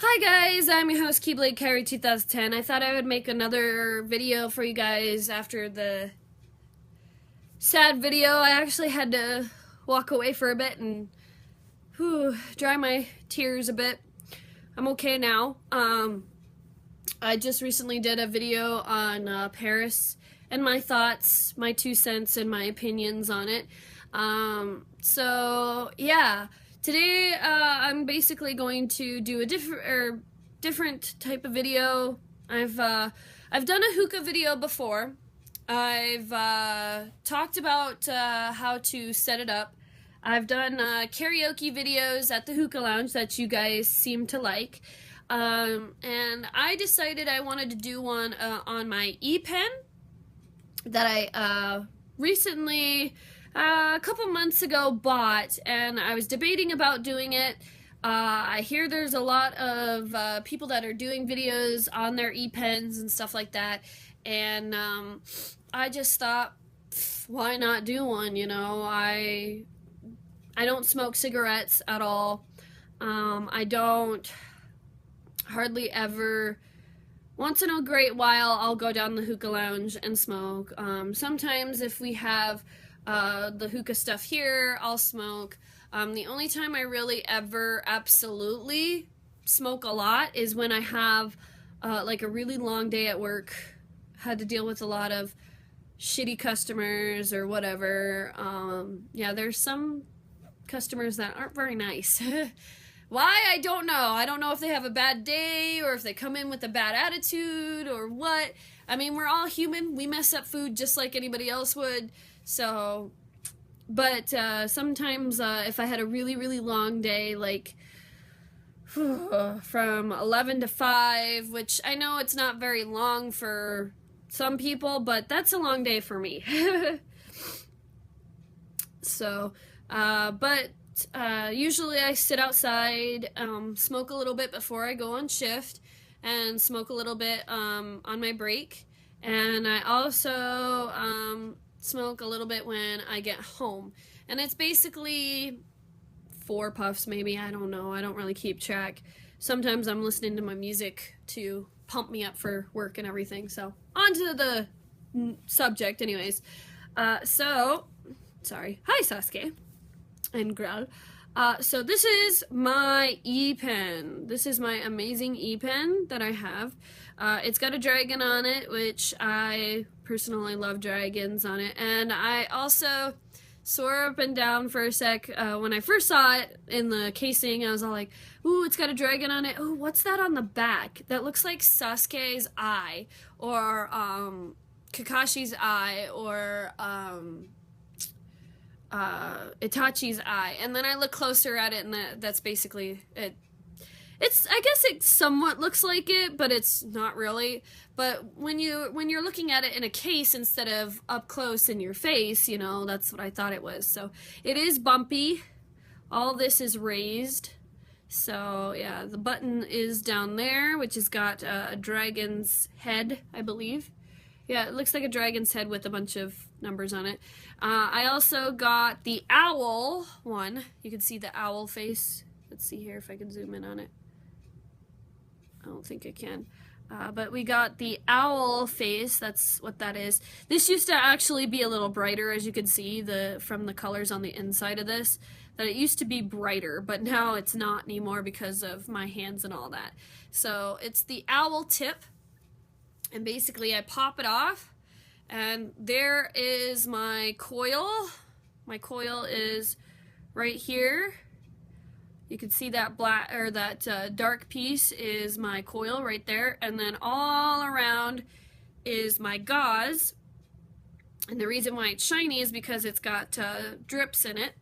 Hi guys, I'm your host Keyblade Carry 2010. I thought I would make another video for you guys after the sad video. I actually had to walk away for a bit and dry my tears a bit. I'm okay now. I just recently did a video on Paris and my thoughts, my 2 cents, and my opinions on it. So yeah. Today, I'm basically going to do a different type of video. I've done a hookah video before. I've talked about how to set it up. I've done karaoke videos at the hookah lounge that you guys seem to like. And I decided I wanted to do one on my e-pen that I recently a couple months ago bought, and I was debating about doing it. I hear there's a lot of people that are doing videos on their e-pens and stuff like that, and I just thought, why not do one, you know? I don't smoke cigarettes at all. I don't hardly ever. Once in a great while, I'll go down the hookah lounge and smoke. Sometimes if we have the hookah stuff here, I'll smoke. The only time I really ever absolutely smoke a lot is when I have like a really long day at work, had to deal with a lot of shitty customers or whatever. Yeah, there's some customers that aren't very nice. Why? I don't know. I don't know if they have a bad day or if they come in with a bad attitude or what. I mean, we're all human. We mess up food just like anybody else would. So, but sometimes if I had a really, really long day, like from 11 to 5, which I know it's not very long for some people, but that's a long day for me. So, but usually I sit outside, smoke a little bit before I go on shift, and smoke a little bit on my break, and I also smoke a little bit when I get home, and it's basically 4 puffs maybe. I don't know, I don't really keep track. Sometimes I'm listening to my music to pump me up for work and everything. So on to the subject anyways. So sorry, hi Sasuke and Growl. So this is my e-pen. This is my amazing e-pen that I have. It's got a dragon on it, which I personally love dragons on it. And I also swore up and down for a sec when I first saw it in the casing. I was all like, ooh, it's got a dragon on it. Ooh, what's that on the back? That looks like Sasuke's eye, or Kakashi's eye, or Itachi's eye. And then I look closer at it, and that's basically it. I guess it somewhat looks like it, but it's not really. But when you're looking at it in a case instead of up close in your face, you know, that's what I thought it was. So it is bumpy. All this is raised. So yeah, the button is down there, which has got a dragon's head, I believe. Yeah, it looks like a dragon's head with a bunch of numbers on it. I also got the owl one. You can see the owl face. Let's see here if I can zoom in on it. I don't think I can. But we got the owl face. That's what that is. This used to actually be a little brighter, as you can see from the colors on the inside of this. That it used to be brighter, but now it's not anymore because of my hands and all that. So it's the owl tip. And basically I pop it off, and there is my coil. My coil is right here. You can see that black, or that dark piece is my coil right there, and then all around is my gauze. And the reason why it's shiny is because it's got drips in it.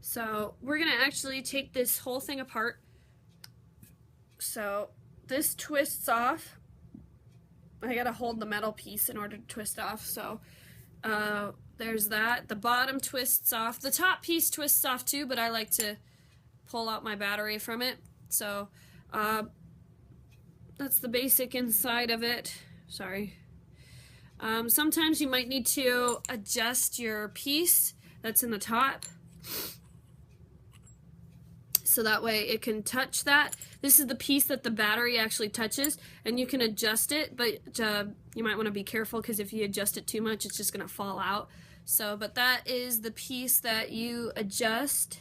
So we're gonna actually take this whole thing apart. So this twists off. I gotta hold the metal piece in order to twist off. So there's that. The bottom twists off. The top piece twists off too, but I like to pull out my battery from it. So that's the basic inside of it. Sorry. Sometimes you might need to adjust your piece that's in the top. so that way it can touch that. This is the piece that the battery actually touches, and you can adjust it, but you might want to be careful because if you adjust it too much, it's just going to fall out. So, but that is the piece that you adjust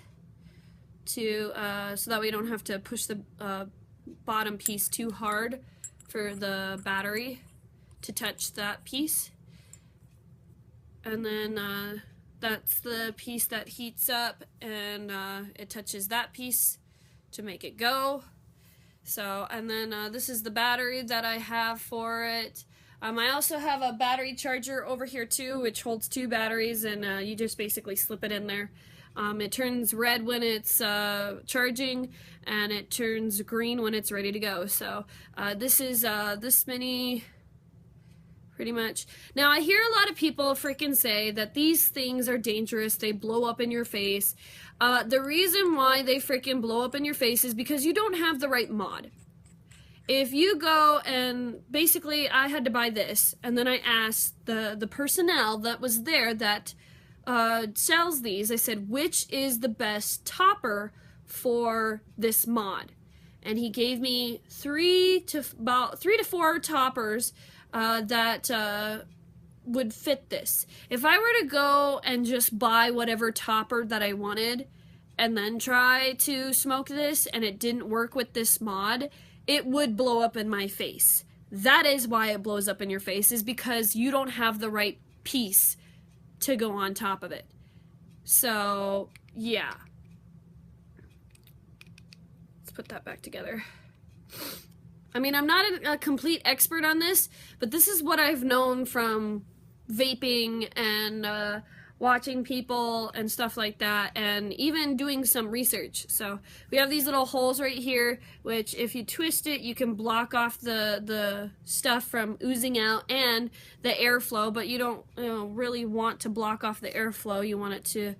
to, so that way you don't have to push the bottom piece too hard for the battery to touch that piece. And then that's the piece that heats up, and it touches that piece to make it go. So, and then this is the battery that I have for it. I also have a battery charger over here too, which holds 2 batteries, and you just basically slip it in there. It turns red when it's charging, and it turns green when it's ready to go. So this is this many, pretty much. Now, I hear a lot of people freaking say that these things are dangerous, they blow up in your face. The reason why they freaking blow up in your face is because you don't have the right mod. If you go and, basically, I had to buy this, and then I asked the personnel that was there that sells these, I said, which is the best topper for this mod? And he gave me about 3 to 4 toppers that would fit this. If I were to go and just buy whatever topper that I wanted and then try to smoke this and it didn't work with this mod, it would blow up in my face. That is why it blows up in your face, is because you don't have the right piece to go on top of it. So, yeah. Let's put that back together. I mean, I'm not a complete expert on this, but this is what I've known from vaping and watching people and stuff like that, and even doing some research. So we have these little holes right here, which if you twist it, you can block off the stuff from oozing out and the airflow, but you don't really want to block off the airflow. You want it to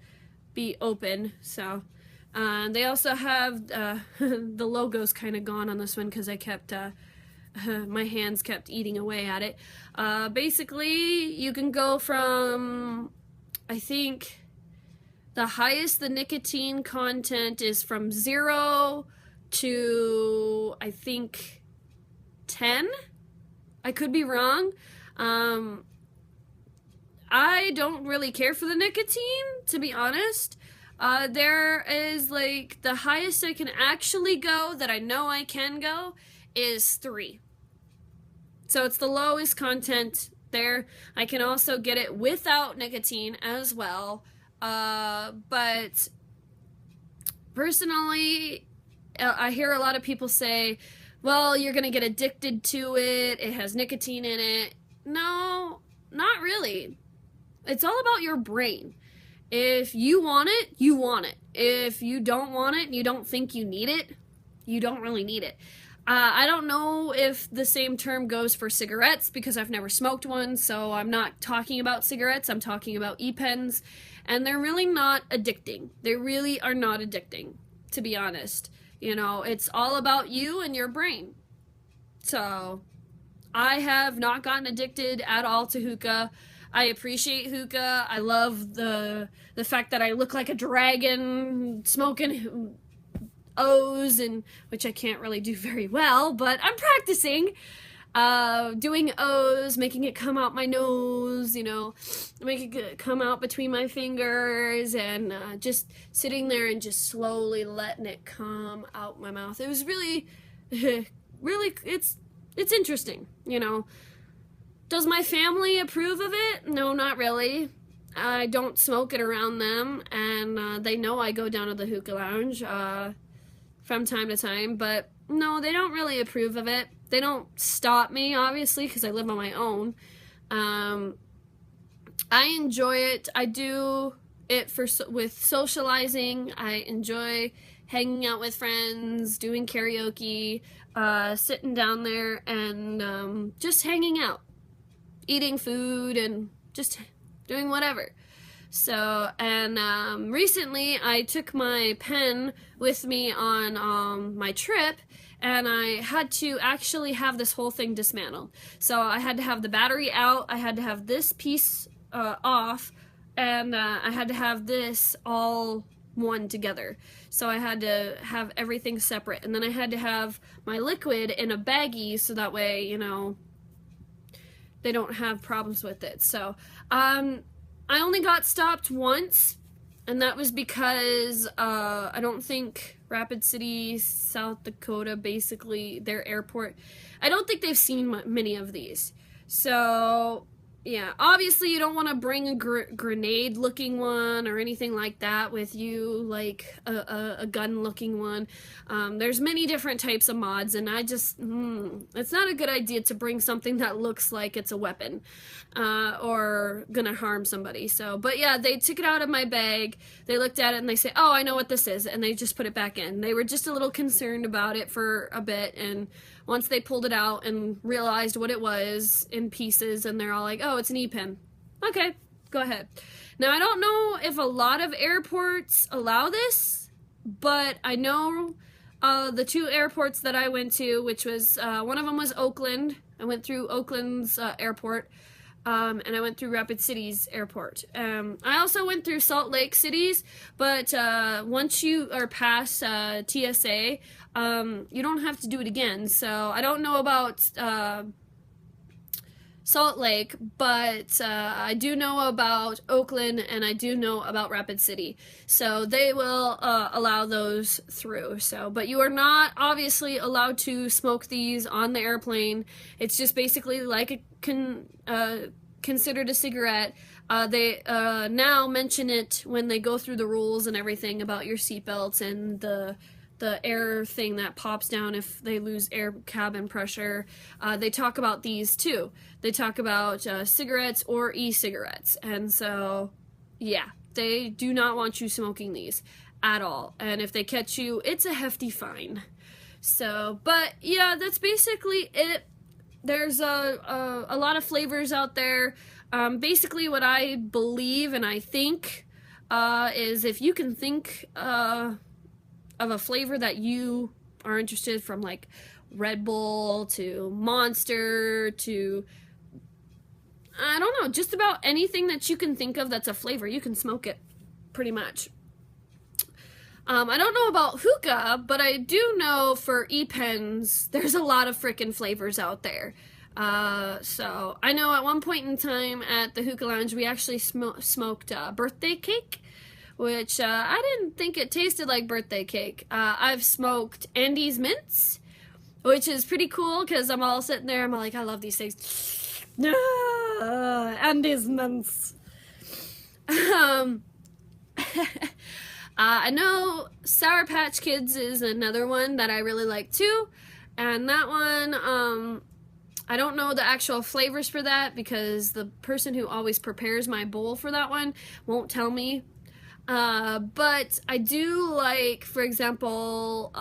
be open. So they also have the logo's kind of gone on this one because I kept my hands kept eating away at it. Basically, you can go from, I think the highest the nicotine content is from 0 to, I think, 10. I could be wrong. I don't really care for the nicotine, to be honest. There is, like, the highest I can actually go, that I know I can go, is 3. So it's the lowest content there. I can also get it without nicotine as well. But personally, I hear a lot of people say, well, you're going to get addicted to it. It has nicotine in it. No, not really. It's all about your brain. If you want it, you want it. If you don't want it and you don't think you need it, you don't really need it. I don't know if the same term goes for cigarettes because I've never smoked one, so I'm not talking about cigarettes. I'm talking about e-pens, and they're really not addicting. They really are not addicting, to be honest. You know, it's all about you and your brain. So I have not gotten addicted at all to hookah. I appreciate hookah. I love the fact that I look like a dragon smoking O's, and which I can't really do very well, but I'm practicing doing O's, making it come out my nose, you know, making it come out between my fingers, and just sitting there and just slowly letting it come out my mouth. It was really really, it's interesting, you know. Does my family approve of it? No, not really. I don't smoke it around them, and they know I go down to the hookah lounge from time to time, but no, they don't really approve of it. They don't stop me, obviously, because I live on my own. I enjoy it. I do it with socializing. I enjoy hanging out with friends, doing karaoke, sitting down there and just hanging out, eating food, and just doing whatever. So, and recently I took my pen with me on my trip, and I had to actually have this whole thing dismantled. So I had to have the battery out, I had to have this piece off, and I had to have this all one together. So I had to have everything separate, and then I had to have my liquid in a baggie so that way, you know, they don't have problems with it. So I only got stopped once, and that was because I don't think Rapid City, South Dakota, basically their airport, I don't think they've seen many of these. So yeah, obviously you don't want to bring a grenade looking one or anything like that with you, like a gun looking one. There's many different types of mods, and I just, it's not a good idea to bring something that looks like it's a weapon or gonna harm somebody. So, but yeah, they took it out of my bag, they looked at it and they say, oh, I know what this is, and they just put it back in. They were just a little concerned about it for a bit, and once they pulled it out and realized what it was in pieces, and they're all like, oh, it's an e-pen. Okay, go ahead. Now, I don't know if a lot of airports allow this, but I know the two airports that I went to, which was, one of them was Oakland. I went through Oakland's airport, and I went through Rapid City's airport. I also went through Salt Lake City's, but once you are past TSA, you don't have to do it again. So I don't know about Salt Lake, but I do know about Oakland, and I do know about Rapid City. So they will allow those through. So, but you are not obviously allowed to smoke these on the airplane. It's just basically like a considered a cigarette. They now mention it when they go through the rules and everything about your seatbelts and the air thing that pops down if they lose air cabin pressure. They talk about these too. They talk about cigarettes or e-cigarettes. And so, yeah, they do not want you smoking these at all. And if they catch you, it's a hefty fine. So, but yeah, that's basically it. There's a lot of flavors out there. Basically what I believe and I think is if you can think of a flavor that you are interested, from like Red Bull to Monster to, I don't know, just about anything that you can think of that's a flavor, you can smoke it, pretty much. I don't know about hookah, but I do know for e-pens, there's a lot of frickin' flavors out there. So I know at one point in time at the hookah lounge, we actually smoked birthday cake, which I didn't think it tasted like birthday cake. I've smoked Andes mints, which is pretty cool because I'm all sitting there, I'm like, I love these things. Andes mints. I know Sour Patch Kids is another one that I really like too, and that one, I don't know the actual flavors for that because the person who always prepares my bowl for that one won't tell me. But I do like, for example,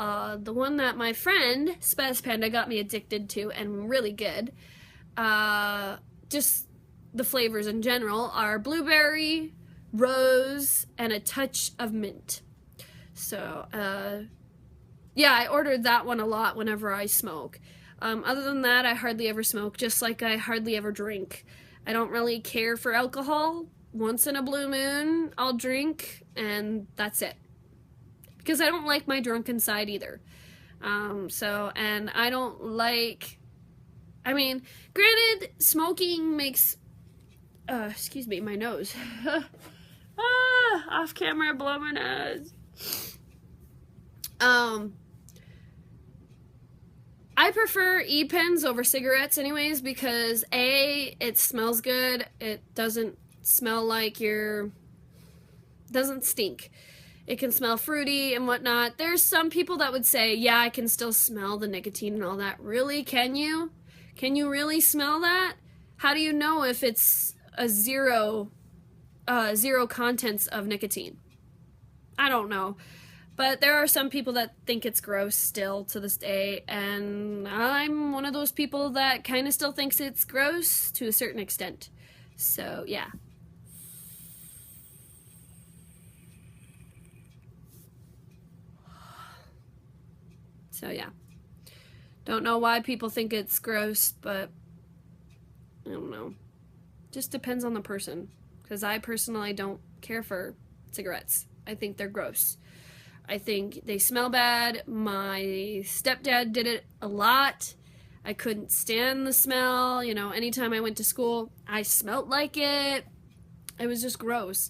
the one that my friend, Spaz Panda, got me addicted to and really good. Just the flavors in general are blueberry, rose, and a touch of mint. So, yeah, I ordered that one a lot whenever I smoke. Other than that, I hardly ever smoke, just like I hardly ever drink. I don't really care for alcohol. Once in a blue moon, I'll drink, and that's it. Because I don't like my drunken side either. And I don't like, I mean, granted, smoking makes, excuse me, my nose. Off camera, blow my nose. I prefer e-pens over cigarettes anyways because A, it smells good, it doesn't smell like doesn't stink. It can smell fruity and whatnot. There's some people that would say, yeah, I can still smell the nicotine and all that. Really? Can you? Can you really smell that? How do you know if it's a zero contents of nicotine? I don't know. But there are some people that think it's gross still to this day, and I'm one of those people that kind of still thinks it's gross to a certain extent. So, yeah. So, yeah. Don't know why people think it's gross, but I don't know. Just depends on the person. Because I personally don't care for cigarettes. I think they're gross. I think they smell bad. My stepdad did it a lot. I couldn't stand the smell. You know, anytime I went to school, I smelled like it. It was just gross.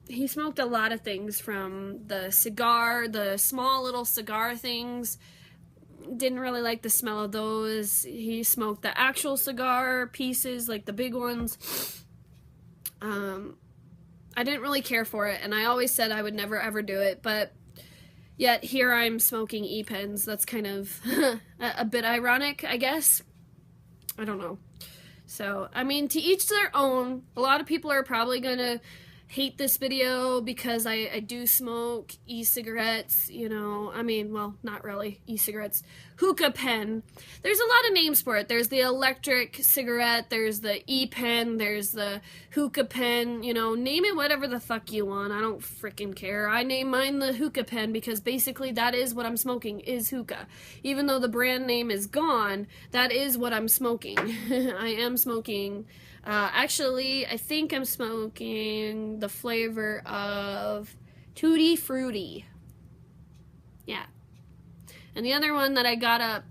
He smoked a lot of things, from the cigar, the small little cigar things. Didn't really like the smell of those. He smoked the actual cigar pieces, like the big ones. I didn't really care for it, and I always said I would never ever do it, but yet here I'm smoking e-pens. That's kind of a bit ironic, I guess. I don't know. So, I mean, to each their own. A lot of people are probably gonna hate this video because I do smoke e-cigarettes, you know. I mean, well, not really e-cigarettes. Hookah pen. There's a lot of names for it. There's the electric cigarette, there's the e-pen, there's the hookah pen, you know. Name it whatever the fuck you want. I don't freaking care. I name mine the hookah pen because basically that is what I'm smoking, is hookah. Even though the brand name is gone, that is what I'm smoking. I am smoking. Actually, I think I'm smoking the flavor of Tutti Frutti. Yeah. And the other one that I got up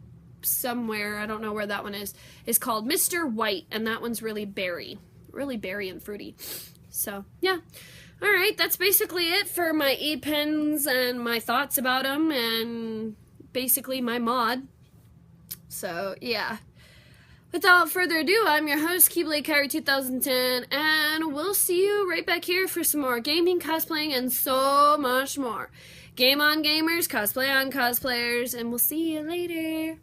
somewhere, I don't know where that one is called Mr. White, and that one's really berry and fruity. So, yeah. Alright, that's basically it for my e-pens and my thoughts about them, and basically my mod. So, yeah. Without further ado, I'm your host, Keyblade Kyrie 2010, and we'll see you right back here for some more gaming, cosplaying, and so much more. Game on gamers, cosplay on cosplayers, and we'll see you later.